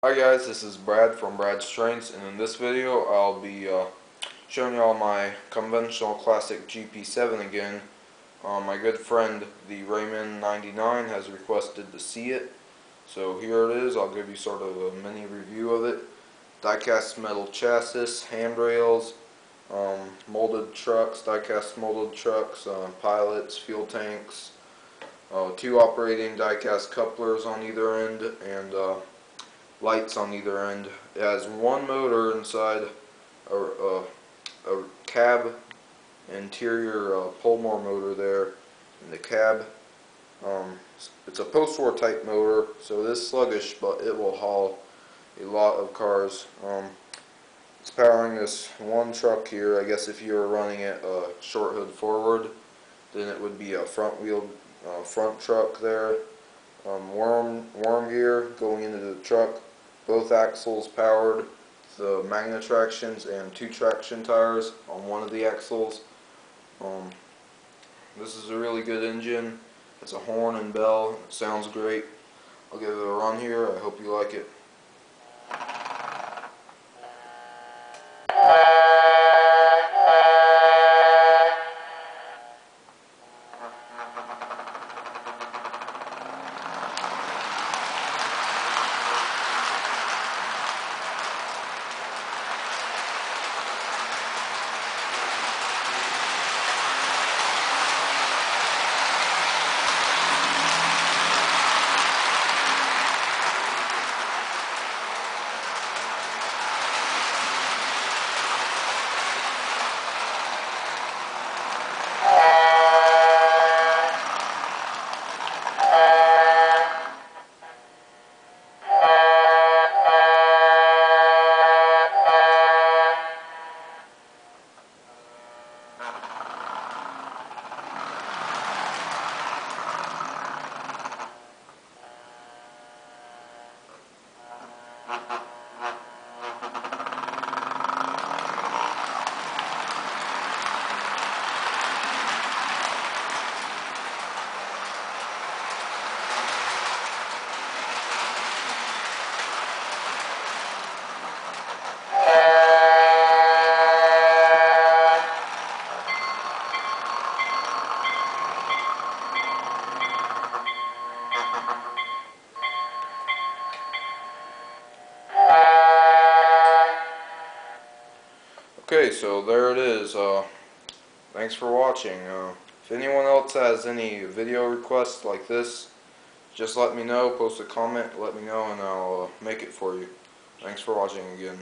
Hi guys, this is Brad from Brad's Strengths, and in this video I'll be showing you all my conventional classic GP-7 again. My good friend the Raymond 99 has requested to see it, so here it is. I'll give you sort of a mini review of it. Die-cast metal chassis, handrails, molded trucks, die-cast molded trucks, pilots, fuel tanks, two operating die-cast couplers on either end, and lights on either end. It has one motor inside a cab interior Polmore motor there in the cab. It's a post-war type motor, so it is sluggish, but it will haul a lot of cars. It's powering this one truck here. I guess if you were running it short hood forward, then it would be a front wheel front truck there. Worm gear going into the truck. Both axles powered, the magnet tractions and two traction tires on one of the axles. This is a really good engine. It's a horn and bell. It sounds great. I'll give it a run here. I hope you like it. Okay, so there it is. Thanks for watching. If anyone else has any video requests like this, just let me know. Post a comment, let me know, and I'll make it for you. Thanks for watching again.